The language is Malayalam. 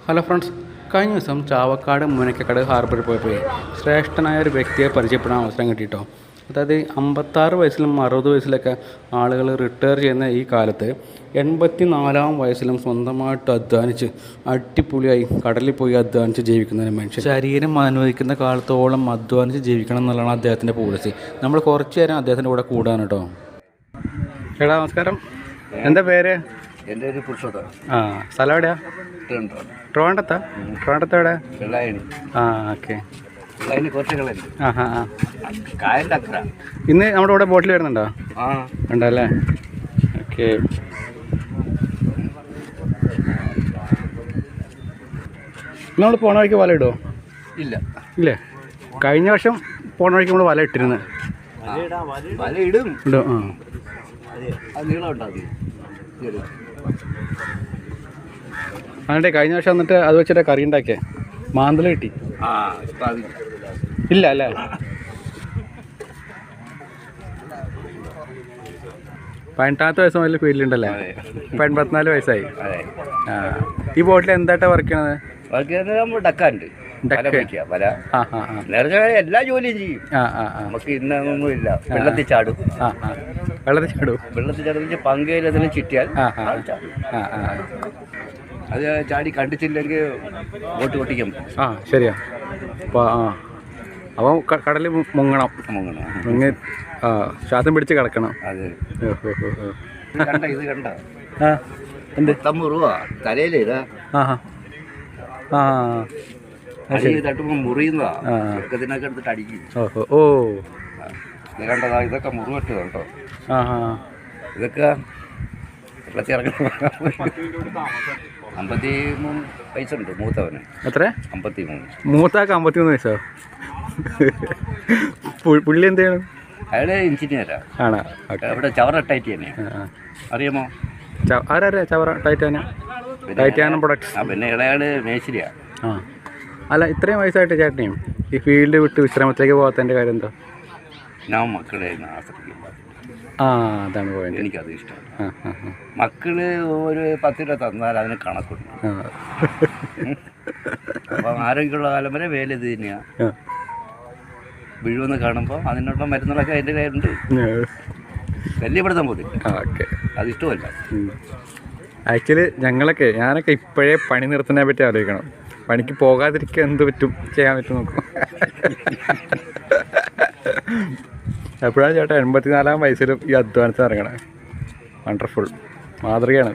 ഹലോ ഫ്രണ്ട്സ്, കഴിഞ്ഞ ദിവസം ചാവക്കാട് മുനക്കക്കട ഹാർബറിൽ പോയപ്പോൾ ശ്രേഷ്ഠനായ ഒരു വ്യക്തിയെ പരിചയപ്പെടാൻ അവസരം കിട്ടിയിട്ടോ. അതായത് 56 വയസ്സിലും 60 വയസ്സിലൊക്കെ ആളുകൾ റിട്ടയർ ചെയ്യുന്ന ഈ കാലത്ത് 84-ാം വയസ്സിലും സ്വന്തമായിട്ട് അധ്വാനിച്ച് അടിപൊളിയായി കടലിൽ പോയി അധ്വാനിച്ച് ജീവിക്കുന്ന ഒരു മനുഷ്യൻ. ശരീരം അനുവദിക്കുന്ന കാലത്തോളം അധ്വാനിച്ച് ജീവിക്കണം എന്നുള്ളതാണ് അദ്ദേഹത്തിൻ്റെ പോളിസി. നമ്മൾ കുറച്ച് നേരം അദ്ദേഹത്തിൻ്റെ കൂടെ കൂടാൻ കേട്ടോ. ചേട്ടാ നമസ്കാരം, എന്താ പേര്? എൻ്റെ ഒരു പുരുഷോത്തം. ആ, സ്ഥലം എവിടെയാ? ട്രിവാൻഡ്രത്താ? ട്രിവാൻഡ്രത്ത് എവിടെ? ആ, ഓക്കെ. ഇന്ന് നമ്മുടെ കൂടെ ബോട്ടിൽ വരുന്നുണ്ടോ? ഉണ്ടല്ലേ, ഓക്കെ. നമ്മൾ പോണ വഴിക്ക് വല ഇടുമോ? ഇല്ലേ, കഴിഞ്ഞ വർഷം പോണ വഴിക്ക് നമ്മൾ വല ഇട്ടിരുന്നു. ഇടും. ആണ്ടെ കഴിഞ്ഞ വർഷം വന്നിട്ട് അത് വെച്ചിട്ട് കറി ഉണ്ടാക്കിയേ. മാന്തൽ കിട്ടി. ഇല്ല അല്ലേ? 18 വയസ്സ് മുതൽ ഫീൽഡിലുണ്ടല്ലേ? 84 വയസ്സായി. ആ, ഈ ബോട്ടിൽ എന്തായിട്ടാ വർക്ക് ചെയ്യണത്? ഡക്കാണ്ട് എല്ലാ ജോലിയും ചെയ്യും. നമുക്ക് ഇന്നൊന്നും ഇല്ല. വെള്ളത്തിൽ ചാടും. വെള്ളത്തിൽ ചാടുന്ന പങ്കയിലതിനും ചിറ്റിയാൽ അത് ചാടി കണ്ടിച്ചില്ലെങ്കിൽ ബോട്ട് പൊട്ടിക്കും. ആ, ശരിയാ. അപ്പോൾ കടലിൽ മുങ്ങണം. മുങ്ങി ശ്വാസം പിടിച്ച് കിടക്കണം. അതെ. ഇത് കണ്ട എന്ത് 50 രൂപ തലയിലേ ഇതാ. തട്ടുമ്പോൾ മുറിയുന്നതാ. ഇതിനൊക്കെ എടുത്തിട്ട് അടിക്കും. ഓ, ഇത് കണ്ടതാ. ഇതൊക്കെ മുറിവെട്ട് കേട്ടോ. ഇതൊക്കെ വെള്ളത്തിൽ ഇറങ്ങണം. 53 വയസ്സുണ്ട് മൂത്തവന്. എത്ര? 53. മൂത്താക്ക് 53 വയസ്സോ? പുള്ളി എന്ത് ചെയ്യണം? അയാള് എഞ്ചിനീയറാ. ആണോ? ഇവിടെ ചവറ ടൈറ്റാനിയ അറിയാമോ? ആരാ ചവറ ടൈറ്റാനിയം പ്രൊഡക്ട്സ്. പിന്നെ ഇളയാള് മേശരിയാ. ആ, അല്ല ഇത്രയും വയസ്സായിട്ട് ചേട്ടനെയും ഈ ഫീൽഡ് വിട്ട് വിശ്രമത്തിലേക്ക് പോകാത്തതിൻ്റെ കാര്യം എന്താ? ഞാൻ മക്കളെ ആശ്രയിക്കും. അതാണ് പോയത്. എനിക്കത് ഇഷ്ടം. മക്കള് ഒരു 10 രൂപ തന്നാൽ അതിന് കണക്കുണ്ട്. അപ്പം ആരോഗ്യമുള്ള കാലം വരെ വേല ഇത് തന്നെയാ. വീഴുവെന്ന് കാണുമ്പോൾ അതിനുള്ള മരുന്നുകളൊക്കെ അതിൻ്റെ കയ്യിലുണ്ട്. ശല്യപ്പെടുത്താൻ പോലും അതിഷ്ടമല്ല. ആക്ച്വലി ഞാനൊക്കെ ഇപ്പോഴേ പണി നിർത്തുന്നതിനെ പറ്റി ആലോചിക്കണം. പണിക്ക് പോകാതിരിക്കുക എന്ത് പറ്റും ചെയ്യാൻ പറ്റും നോക്കും. എപ്പോഴാണ് ചേട്ടാ 84-ാം വയസ്സിലും ഈ അധ്വാനത്തിന് ഇറങ്ങണേ. വണ്ടർഫുൾ, മാതൃകയാണ്.